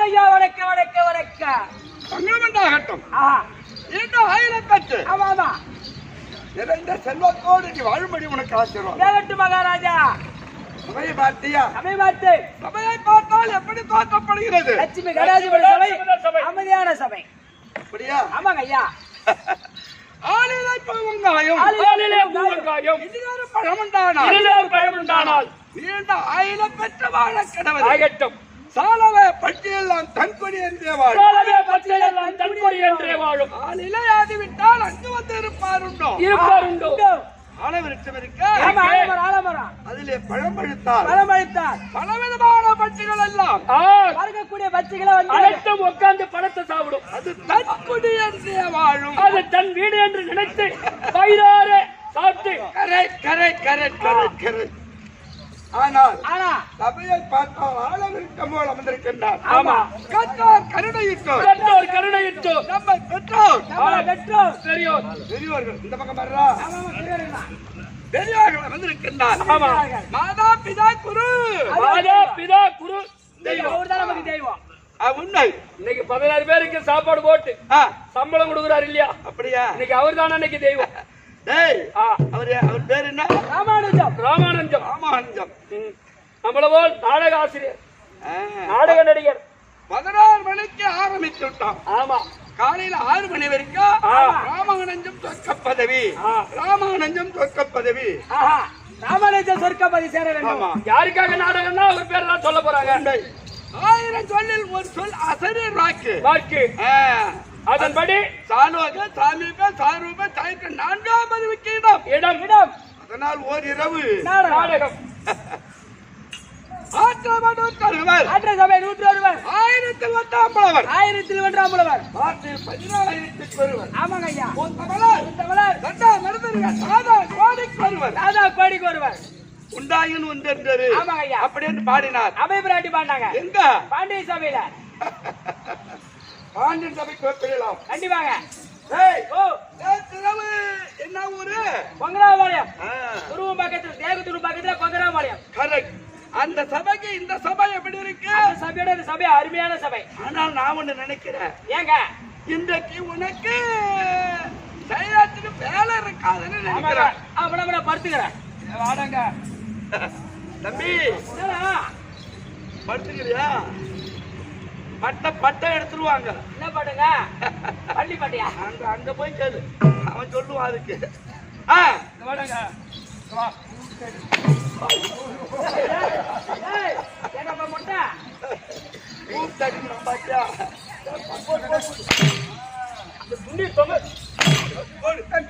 ஐயா, வணக்க வணக்க வணக்க. தங்கமண்டாகட்டும். ஆஹா, இந்த ஆயிரக்கட்டு ஆமா ஆமா, நிறைந்த செல்வத்தோடு நீ வாழும்படி உனக்கு ஆசீர்வாதம். கேளட்டு மகாராஜா. சபையை பார்த்தியா? சபை பார்த்து சபையை பார்த்தால் எப்படி தோற்றப்படுகிறது? லட்சுமி கடாதிபதி சபை, அமைதியான சபை. அப்படியா? ஆமாங்க ஐயா. ஆளிலை பழமங்காயம், ஆளிலே பூவங்காயம், இதுவரை பழமுண்டானால், இதுவரை பழமுண்டானால், நீண்ட ஆயிரம் பெற்ற வாழ கடவுள் ஆகட்டும். சாலவே பட்டியெல்லாம் தன்கொடி என்றே வாழும். சாலவே பட்டியெல்லாம் தன்கொடி என்றே வாழும். ஆளிலை ஆதிவிட்டால் அங்கு வந்து இருப்பாருண்டோ? இருப்பாருண்டோ? ஆலவிருட்சம் இருக்க, ஆமா, ஆலமரம், ஆலமரம். அதிலே பழம் பழுத்தால், பழம் பழுத்தால் பலவிதமான பட்சிகள் எல்லாம் பறக்கக்கூடிய பட்சிகளை வந்து அனைத்தும் உட்கார்ந்து பழத்தை சாப்பிடும். அது தன்கொடி என்றே வாழும். அது தன் வீடு என்று நினைத்து வயிறார சாப்பிட்டு கரை கரை கரை கரை கரை. ஆனால் ஆனா சபையை பார்த்தால் ஆலவிருட்சம் போல் அமர்ந்திருக்கின்றார். ஆமா, கற்றார் கருணையிட்டோர், பெற்றோர் கருணையிட்டு நம்மை பெற்றோர் நம்மளை பெற்றோர் பெரியோர் பெரியோர்கள் இந்த பக்கம் வர்றா, ஆமா, பெரியவர்களா? பெரியோர்கள் வந்திருக்கின்றார். ஆமா, மாதா பிதா குரு மாதா பிதா குரு தெய்வம். அவர்தான் நமக்கு தெய்வம். உண்மை. இன்னைக்கு 16 பேருக்கு சாப்பாடு போட்டு சம்பளம் கொடுக்குறாரு இல்லையா? அப்படியா? இன்னைக்கு அவர் தானே இன்னைக்கு தெய்வம். டேய், அவர் பேர் என்ன? ராமானுஜம். ராமானந்தம். ராமானுஜம். நம்மள போல் நாடக ஆசிரியர், நாடக நடிகர். 16 மணிக்கு ஆரம்பித்து விட்டோம். ஆமா, காலையில 6 மணி வரைக்கும் ராமானஞ்சம் சொர்க்க பதவி, ராமானஞ்சம் சொர்க்க பதவி. ஆஹா, ராமானுஜம் சொர்க்கப்பதி சேர வேண்டும். ஆமா. யாருக்காக நாடகம்னா அவர் பேர் தான் சொல்ல போறாங்க. 1000 சொல்லில் ஒரு சொல் அசரீர் வாக்கு. வாக்கு. அதன்படி சாலோக சாமீப சாரூப சாய்க்க 4ஆம் பதவிக்கு இடம். இடம் இடம். அதனால் ஓர் இரவு நாடகம். ஆற்றமனூர் தருவர், ஆற்ற சபை 101. 1000 வந்தாம்பளவர், 1001 ஆற்றில் 14,000 ஒருவர். ஆமாங்க ஐயா. மூத்தவளர் கண்டா மருதர்கள் சாதா கோடிக்கு ஒருவர், ராதா கோடிக்கு ஒருவர். உண்டாயின் உண்டென்று ஆமாங்க ஐயா. அப்படின்னு பாடினார். அபய பிராட்டி பாண்டாங்க எங்க? பாண்டிய சபையில. பாண்டியன் சபைக்கு ஒப்பிடலாம். கண்டிப்பாங்க. ஏய், ஓ, நேற்றிரவு என்ன ஊரு? கொங்கராபாளையம். துருவம் பக்கத்துல, தேகு துருவம் பக்கத்துல கொங்கராபாளையம். கரெக்ட். அந்த சபைக்கு இந்த சபை எப்படி இருக்கு? அந்த சபையோட இந்த சபை அருமையான சபை. ஆனால் நான் ஒண்ணு நினைக்கிறேன், ஏங்க இன்றைக்கு உனக்கு செயலாற்றுக்கு வேலை இருக்காதுன்னு நினைக்கிறேன். அவன படுத்துக்கிறேன். வாடங்க தம்பி, படுத்துக்கிறியா? பட்டை எடுத்துருவாங்க. என்ன பாட்டுங்க? பள்ளி பாட்டியா? அங்க போய் கேளு, அவன் சொல்லுவான் அதுக்கு. வாடங்க ஏங்கப்பா முட்டை பாத்தியா?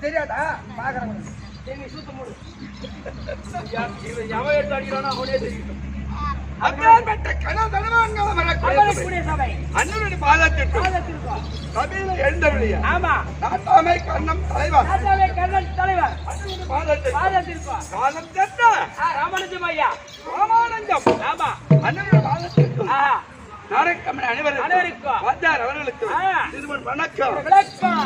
தெரியாதா? பாக்குறேன். சுத்த மூடு. எவன் எடுத்து அடிக்கிறானோ அவனே தெரியும். அமரக்கூடிய சபை. அண்ணனுடைய பாதத்திற்கு பாதத்திற்கும் சபையில எழுந்தருடைய ஆமா, நாட்டாமை கண்ணம் தலைவர் ராஜாவே கர்னல் தலைவர் அண்ணனுடைய பாதத்திற்கு பாதத்திற்கும் காலம் சென்ற ராமானுஜம் ஐயா. ராமானந்தம் ஆமா, அண்ணனுடைய பாதத்திற்கு ஆஹா, நாடகமணி அனைவருக்கும் வாத்தியார் அவர்களுக்கு திருமண் வணக்கம். விளக்கம்.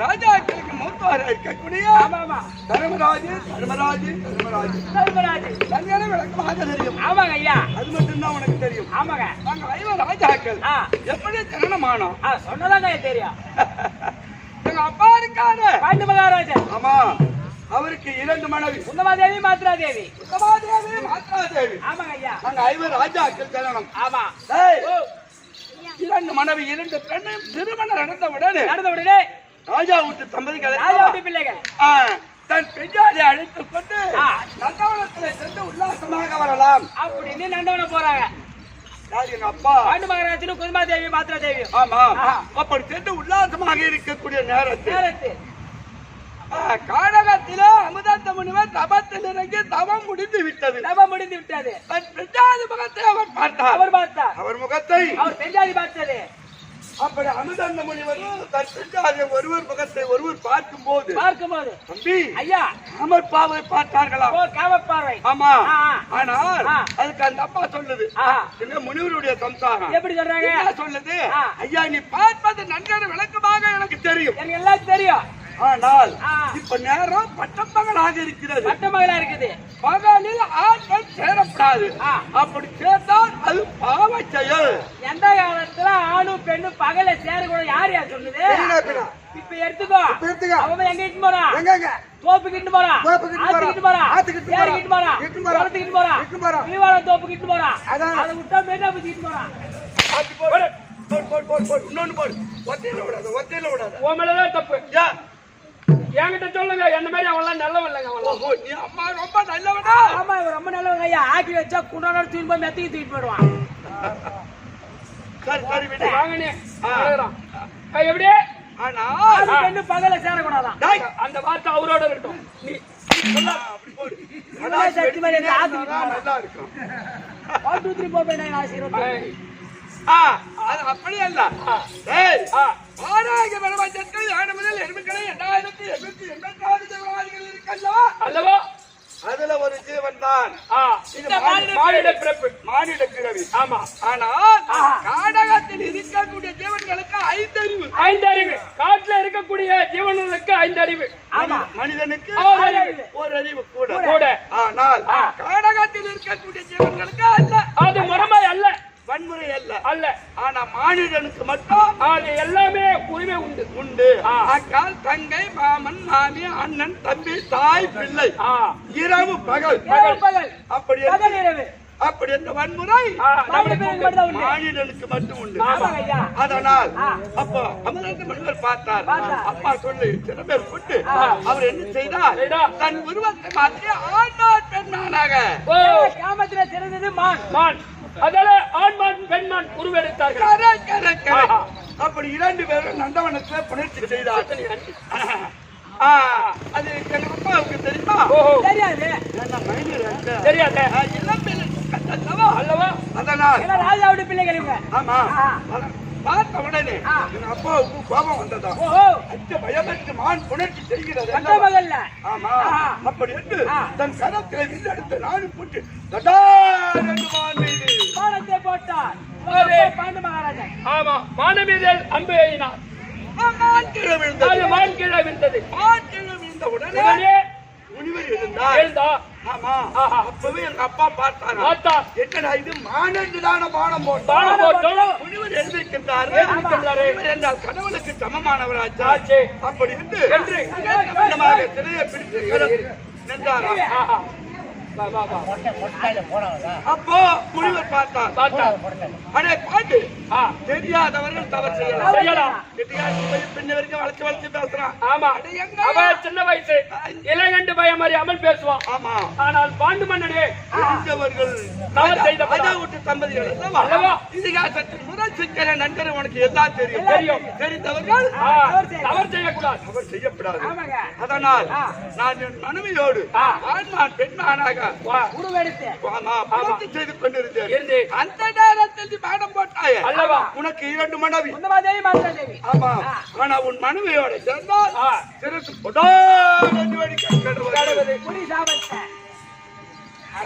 ராஜாக்களுக்கு மூத்தவராக இருக்கக்கூடிய தர்மராஜு தர்மராஜு தர்மராஜு தர்மராஜு சரியான விளக்கமாக தெரியும். ஆமாங்க ஐயா, அது மட்டும்தான் உனக்கு தெரியும். ஆமாங்க. நாங்கள் 5 ராஜாக்கள் எப்படி ஜனனமானோம் சொன்னதாங்க தெரியும். எங்க அப்பா இருக்காரு பாண்டு மகாராஜன். ஆமா, அவருக்கு 2 மனைவி. உத்தமாதேவி மாத்ராதேவி. உத்தமாதேவி, மாத்ராதேவி. ஆமாங்க ஐயா. நாங்க 5 ராஜாக்கள் கல்யாணம். ஆமா. ஏய், ஓ, 2 மனைவி 2 பெண்ணும் திருமணம் நடந்தவுடனே நடந்த உடனே ராஜா வீட்டு தம்பதிகளை ராஜாவுடைய பிள்ளைகள் தன் பெண்ணாரை அழைத்துக் கொண்டு நந்தவனத்திலே சென்று உல்லாசமாக வரலாம் அப்படின்னு நந்தவனம் போறாங்க. யார்? எங்க அப்பா பாண்டு மகாராஜனும் குதுமாதேவி மாத்ராதேவி. ஆமா. அப்படி சென்று உல்லாசமாக இருக்கக்கூடிய நேரத்தில் காடகத்திலே அமுதத்த முனிவர் தபத்தில் இறங்கி தவம் முடிந்து விட்டது. தவம் முடிந்து விட்டது. தன் பெண்ணாதி முகத்தை அவர் பார்த்தார். அவர் பார்த்தார். அவர் முகத்தை அவர் பெஞ்சாதி பார்த்தது. அப்படி அமுதந்த முனிவரும் தன் பெண்ணாதி ஒருவர் முகத்தை ஒருவர் பார்க்கும்போது தம்பி ஐயா அமர் பாவை பார்த்தார்களா? ஓ, காமப்பார்வை. ஆமா. ஆனால் அதுக்கு அந்த அப்பா சொல்லுது, என்ன முனிவருடைய சம்சாரம் எப்படி சொல்றாங்க? என்ன சொல்லுது? ஐயா, நீ பார்ப்பது நன்றாக விளக்கமாக எனக்கு தெரியும், எனக்கு எல்லாம் தெரியும். ஆனால் இப்ப நேரம் பட்டப்பகலாக இருக்கிறது. பட்டமகளா இருக்குது. பகலில் ஆண்கள் சேரப்படாது. அப்படி சேர்த்தால் அது பாவ செயல். எந்த காலத்துல ஆணும் பெண்ணும் பகல சேரக்கூட யார் யார் சொல்லுது? இப்ப எடுத்துக்கோ. அவன் எங்க இட்டு போறான்? தோப்புக்கு இட்டு போறான், ஆத்துக்கிட்டு போறான், ஏறிக்கிட்டு போறான், குளத்துக்கிட்டு போறான், விரிவாளம் தோப்புக்கு இட்டு போறான். அதை விட்டா மேட்டா இட்டு போறான். இன்னொன்னு போடு. ஒத்தையில விடாது, ஒத்தையில விடாது. உன் மேலதான் தப்பு. என்கிட்ட சொல்லுங்க, என்ன மாதிரி அவன்லாம் நல்லவன் இல்லைங்க. அவன் நீ அம்மா ரொம்ப நல்லவனா? ஆமா, இவன் ரொம்ப நல்லவங்க ஐயா. ஆக்கி வச்சா குண்டான தூக்கி போய் மெத்தைக்கு தூக்கிட்டு போயிடுவான். சரி சரி விடு. வாங்கனே எப்படி? ஆனா பெண்ணு பகல சேரக்கூடாதான். அந்த வார்த்தை அவரோட இருக்கட்டும். நீ அப்படி போடு. சக்தி மாதிரி நல்லா இருக்கும். 1 2 3 4 5 6 7 அது அப்படி அல்ல. ஆராய்க பிரபஞ்சத்தில் ஆனமுதல் எருமைகளை 2886 இருக்கல்லவா? அல்லவா? அதுல ஒரு ஜீவன் தான் மானிட பிறப்பு, மானிட பிறவி. ஆமா. ஆனால் காடகத்தில் இருக்கக்கூடிய ஜீவன்களுக்கு 5 அறிவு. 5 அறிவு. காட்டுல இருக்கக்கூடிய ஜீவன்களுக்கு 5 அறிவு. மனிதனுக்கு 1 அறிவு. 1 அறிவு கூட. ஆனால் காடகத்தில் இருக்கக்கூடிய ஜீவன்களுக்கு அல்ல. அது முறைமை அல்ல, வன்முறை அல்ல அல்ல. ஆனா மானிடனுக்கு மட்டும் அது எல்லாமே உரிமை உண்டு. உண்டு. அக்கால், தங்கை, மாமன், மாமி, அண்ணன், தம்பி, தாய், பிள்ளை, இரவு பகல். அப்படி அப்படி என்ற வன்முறை மானிடனுக்கு மட்டும் உண்டு. அதனால் அப்போ அமரந்த மனிதர் பார்த்தார். அப்பா சொல்லி சில பேர் கொண்டு அவர் என்ன செய்தார்? தன் உருவத்தை மாற்றி ஆண்மான் பெண்மானாக. கிராமத்துல சிறந்தது மான். மான். அதனால ஆண்மான் பெண்மான் உருவெடுத்தார்கள். அப்படி 2 பேரும் நந்தவனத்துல புணர்ச்சி செய்தார்கள். அது எங்க அப்பாவுக்கு தெரியுமா? தெரியாது. தெரியாது. அல்லவா? அதனால் ராஜாவுடைய பிள்ளைகள் இவங்க. ஆமா. பார்த்த உடனே எங்க அப்பாவுக்கு கோபம் வந்ததா? அச்ச பயமற்ற மான் புணர்ச்சி செய்கிறது. ஆமா. அப்படி என்று தன் கரத்திலே வில்லு எடுத்து நாடு போட்டு மான் மீது பானத்தை போட்டார். பாண்டு மகாராஜன். ஆமா. மான மீது அம்பு எய்தினார். மான் கீழே விழுந்தது. மான் கீழே விழுந்தது. மான் கீழே விழுந்த உடனே முனிவர் எழுந்தார். ஆமா. அப்பவே எங்க அப்பா பார்த்தாரா? என்னடா இது மானென்று தான பானம் போட்டோம். முனிவர் எழுந்திருக்கின்றார். என்றால் கடவுளுக்கு சமமானவராச்சு. அப்படி என்று சிறையை பிடித்து நின்றாரா? அப்போ முனிவர் பார்த்தார். அடே பாட்டு, தெரியாதவர்கள் தவறு செய்யலாம். பின்ன வரைக்கும் வளர்ச்சி வளர்ச்சி பேசுறான். ஆமா. அவன் சின்ன வயசு இளங்கண்டு பயம் அறியாமல் பேசுவான். ஆமா. ஆனால் பாண்டு மன்னனே தெரிந்தவர்கள் தவறு செய்த விட்டு தம்பதிகள் அல்லவா? இதிகாசத்தின் முதல் சிக்கன நண்பர் உனக்கு எல்லாம் தெரியும். தெரிந்தவர்கள் தவறு செய்யக்கூடாது. தவறு செய்யக்கூடாது. அதனால் நான் என் மனைவியோடு ஆண்மான் பெண்மானாக செய்து கொண்டிருந்தேன். அந்த நேரத்தில் பாடம் போட்டாய அல்லவா? உனக்கு 2 மனைவி. ஆமா. ஆனா உன் மனைவியோட சேர்ந்தால் சிறப்பு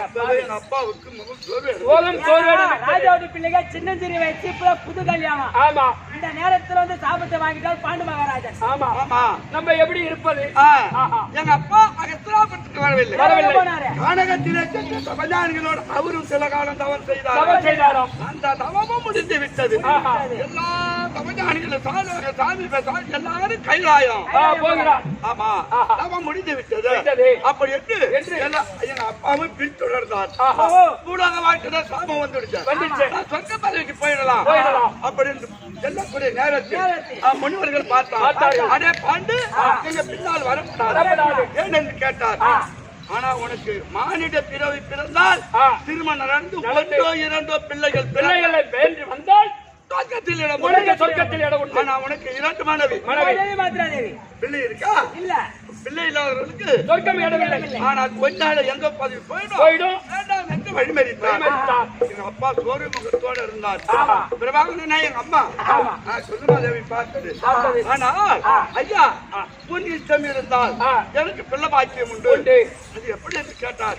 அப்பவே எங்க அப்பாவுக்கு முகம் சோர்வு ராஜாவுடைய பிள்ளைங்க சின்னஞ்சிறு வயசு இப்ப புது கல்யாணம். ஆமா இந்த நேரத்துல வந்து சாபத்தை வாங்கிட்டால் பாண்டு மகாராஜன். ஆமா ஆமா நம்ம எப்படி இருப்பது? எங்க அப்பா அகஸ்திராபுரத்துக்கு வரவில்லை. போனாரு. கானகத்திலே சென்று சபஞானிகளோடு அவரும் சில காலம் தவம் தவம் செய்தாராம். அந்த தவமும் முடிந்து விட்டது. எல்லா சபஞானிகளும் சாமி எல்லாரும் கைலாயம் போகிறார். ஆமா தவம் முடிந்து விட்டது. அப்படி என்று எங்க அப்பாவும் பின்தொடர்ந்தார். பூலோக வாழ்க்கையில சாபம் வந்துடுச்சு. சொர்க்க பதவிக்கு போயிடலாம் அப்படின்னு செல்லக்கூடிய நேரத்தில் முனிவர்கள் பார்த்தார். அதே பாண்டு எங்க பின்னால் வரப்படாது ஏன் என்று கேட்டார். ஆனா உனக்கு மானிட பிறவி பிறந்தால் திருமணம் நடந்து ஒன்றோ இரண்டோ பிள்ளைகளை வேண்டி வந்தால் சொர்க்கத்தில் இடம் உண்டு. ஆனா உனக்கு 2 மனைவி பிள்ளை இருக்கா? இல்ல. பிள்ளை இல்லாதவர்களுக்கு சொர்க்கம் இடமில்லை. ஆனால் கொஞ்ச எங்க பதவி போயிடும் வேண்டாம் என்று வழிமறித்தார். எங்க அப்பா சோறு முகத்தோடு இருந்தார். பிரபாகரனா எங்க அம்மா சுகுமாதேவி பார்த்தது. ஆனால் ஐயா உன் இஷ்டம் இருந்தால் எனக்கு பிள்ளை பாக்கியம் உண்டு. அது எப்படி என்று கேட்டார்.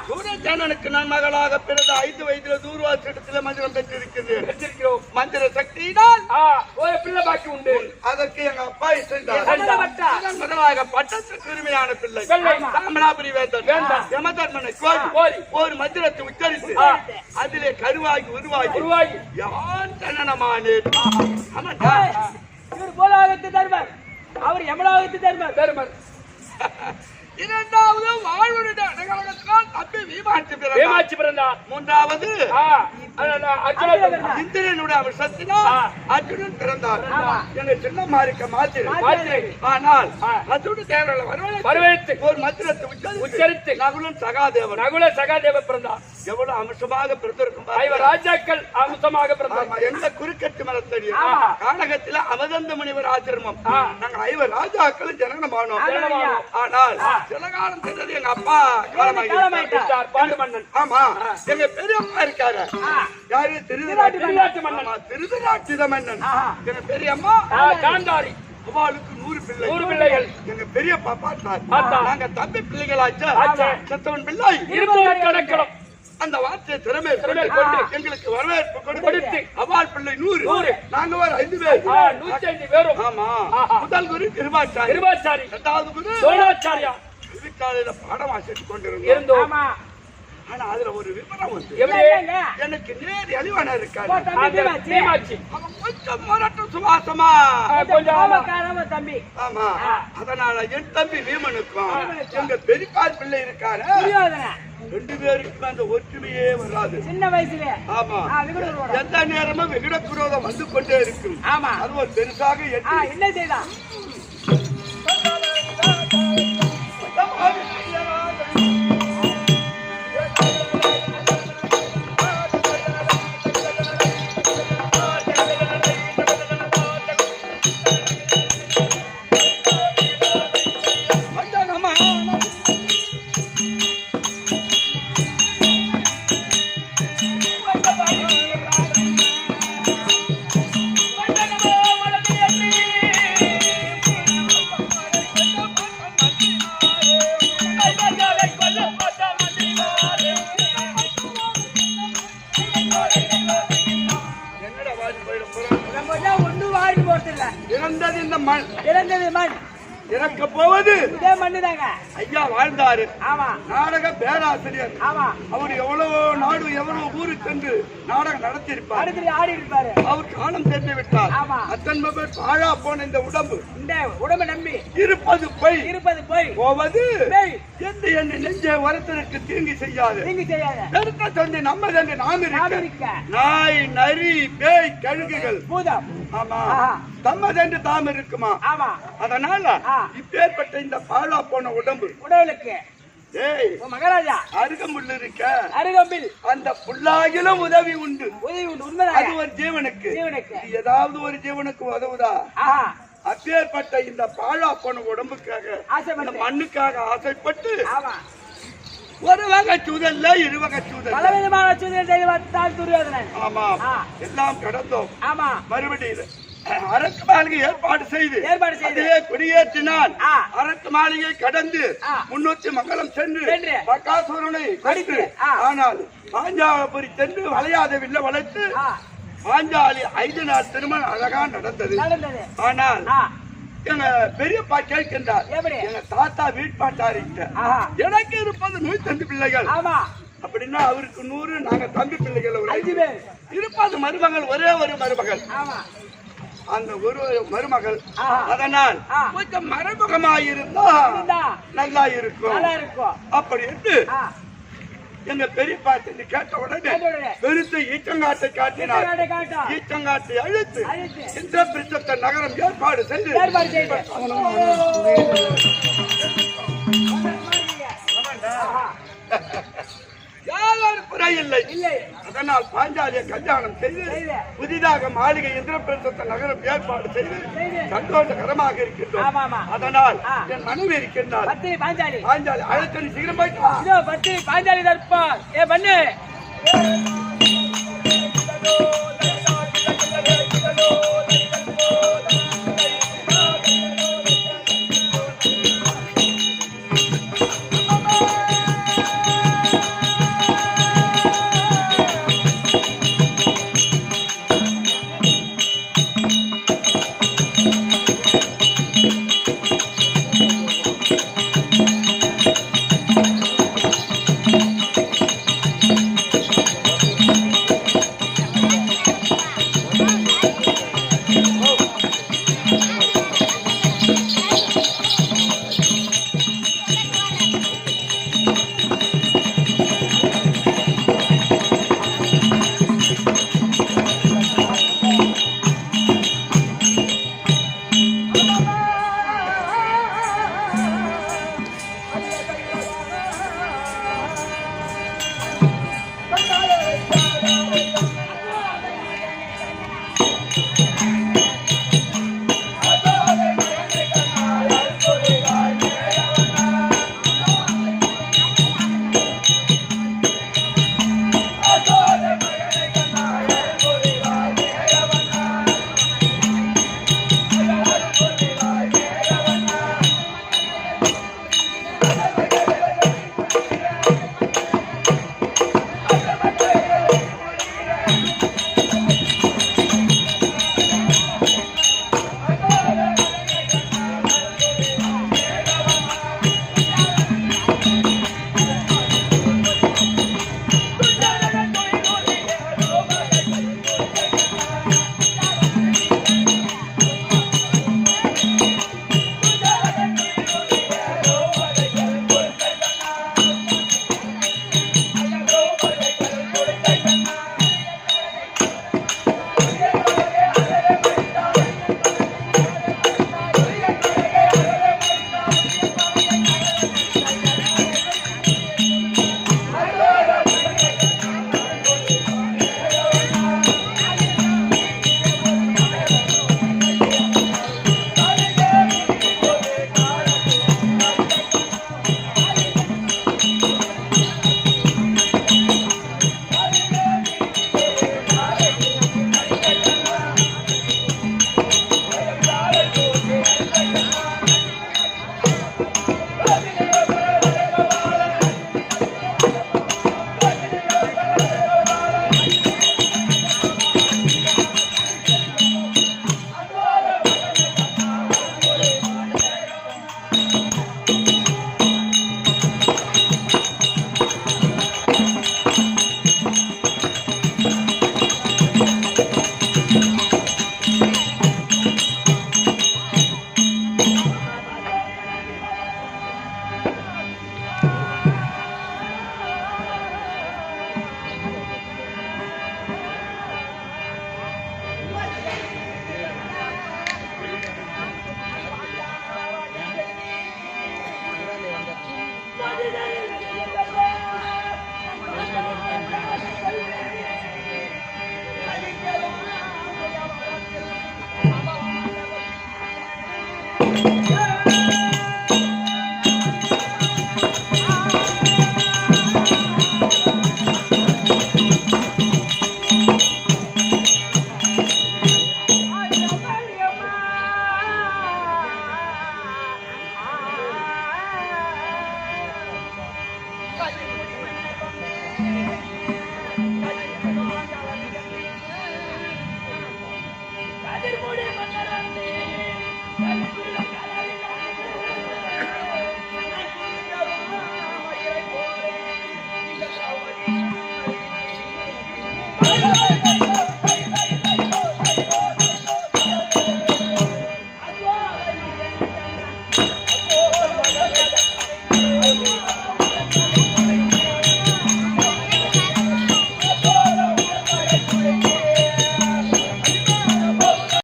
சூரஜானனுக்கு நான் மகளாக பிறந்த 5 வயதில் தூர்வாசத்தில் மந்திரம் பெற்றிருக்கிறோம். மந்திர சக்தியினால் ஒரு பிள்ளை பாக்கி உண்டு. அதற்கு எங்க அப்பா இஷ்டம் முதலாக பட்டத்து பெருமையான பிள்ளை சாமனாபுரி வேந்தன் யமதர்மனை கோரி ஒரு மந்திரத்தை உச்சரித்து அதிலே கருவாகி உருவாகி யான் தன்னனமானேன். இவர் போலாகத்து தர்மர், அவர் யமலாகத்து தர்மர். இரண்டாவது வாழ்வுடைய அடகாலத்தினால் தப்பி வீமாட்சி பிறந்தார். மூன்றாவது இந்திரனுடைய அம்சத்தினால் அர்ஜுனன் பிறந்தார். எங்க சின்ன மாறிக்க மாத்திரை. ஆனால் அர்ஜுன தேவர்களை வரவேற்று ஒரு மந்திரத்தை உச்சரித்து நகுலன் சகாதேவ பிறந்தார். எவ்வளவு அம்சமாக பிறந்திருக்கும். 5 ராஜாக்கள் அம்சமாக பிறந்தார். எந்த குறுக்கட்டு மரத்தடி கானகத்தில் அவதந்த முனிவர் ஆசிரமம். நாங்க 5 ராஜாக்கள் ஜனனமானோம். ஆனால் சில காலம் தெரிஞ்சது எங்க அப்பா காலமாயிட்டார். பாண்டு மன்னன். ஆமா எங்க பெரியம்மா இருக்காரு. யாரு? திருவிராட்டி மன்னன். எங்க பெரியம்மா காந்தாரி. அவளுக்கு 100 பிள்ளைகள். எங்க பெரியப்பா பார்த்தார். நாங்க தம்பி பிள்ளைகளாச்சா செத்தவன் பிள்ளை கணக்கிடம். அந்த வார்த்தையை திறமை கொண்டு எங்களுக்கு வரவேற்பு கொடுத்து அவாள் பிள்ளை 100 நாங்க வர 5 பேர் 105 பேரும். ஆமா முதல் குரு கிருபாச்சாரி, இரண்டாவது குரு சோழாச்சாரியா விவிக்காலையில பாடம் ஆசிட்டு கொண்டிருந்தோம். ஆனா அதுல ஒரு விவரம் வந்து எனக்கு நேர் அழிவான இருக்காரு. அவன் கொஞ்சம் மரட்டும் சுவாசமா தம்பி. ஆமா அதனால என் தம்பி வீமனுக்கும் எங்க பெரியப்பார் பிள்ளை இருக்காரு. 2 பேருக்கும் அந்த ஒற்றுமையே வராது சின்ன வயசுல. ஆமா எந்த நேரமும் விகட குரோதம் வந்து கொண்டே இருக்கும். அது ஒரு பெருசாக என்ன செய்தான். இறந்தது மண், இறக்க போவது இதே மண்ணுதாங்க. ஐயா வாழ்ந்தாரு. ஆமா நாடக பேராசிரியர். ஆமா அவர் எவ்வளவோ நாடு எவ்வளவு ஊருக்கு சென்று நாடகம் நடத்தி இருப்பார். ஆடி இருப்பாரு. அவர் காலம் தெரிந்து விட்டார். ஆமா அத்தன் பாழா போன இந்த உடம்பு நம்பி இருப்பது போய் போவது என்று என் நெஞ்சை வரத்திற்கு தீங்கு செய்யாது. பெருத்த தந்தை நம்ம தந்தை நாம் இருக்க நாய் நரி பேய் கழுகுகள் பூதம். ஆமா தம்ம தண்டு தாம் இருக்குமா. ஆமா அதனால இப்பேற்பட்ட இந்த பாழா போன உடம்புக்கு மகாராஜா அருகம்புல் இருக்க அருகம்பில் அந்த புல்லாகிலும் உதவி உண்டு. அது ஒரு ஜீவனுக்கு ஏதாவது ஒரு ஜீவனுக்கு உதவுதா. அப்பேற்பட்ட இந்த பாழா போன உடம்புக்காக மண்ணுக்காக ஆசைப்பட்டு ஒரு வகை சூதல்ல 2 வகை சூதல் பலவிதமான சூதல் செய்து துரியோதனன். ஆமா எல்லாம் கடந்தோம். ஆமா மறுபடியும் அரக்கு மாளிகை ஏற்பாடு செய்து அதே கொடியேற்றினான். அரக்கு மாளிகை கடந்து முன்னூற்றி மங்கலம் சென்று பக்காசுரனை கடித்து, ஆனால் பாஞ்சாலபுரி சென்று வளையாத வில்ல வளைத்து பாஞ்சாலி 5 நாள் திருமணம் அழகா நடந்தது. ஆனால் எங்க பெரியப்பா கேட்கின்றார், எங்க தாத்தா வீட்பாட்டாரிட்ட எனக்கு இருப்பது 105 பிள்ளைகள். அப்படின்னா அவருக்கு 100, நாங்க தம்பி பிள்ளைகள் ஒரு 5 பேர். இருப்பது மருமகள், ஒரே ஒரு மருமகள். அந்த ஒரு மருமகள், அதனால் கொஞ்சம் மறைமுகமாயிருந்தா நல்லா இருக்கும். அப்படி என்று எங்க பெரியப்பா கேட்ட உடனே பெருத்து ஈச்சங்காட்டை காட்டினார். ஈச்சங்காட்டை அழுத்து இந்திரபிரஸ்த நகரம் ஏற்பாடு செய்து யாரும் குறை இல்லை. அதனால் பாஞ்சாலியை கல்யாணம் செய்து புதிதாக மாளிகை இந்திரபிரஸ்த நகரம் ஏற்பாடு செய்து சந்தோஷகரமாக இருக்கின்றோம். அதனால் என் மனைவி இருக்கின்றார் பாஞ்சாலி. அழைத்து சீக்கிரம் போயிட்டு பாஞ்சாலி தர்பார் ஏ பண்ணு. வாங்கி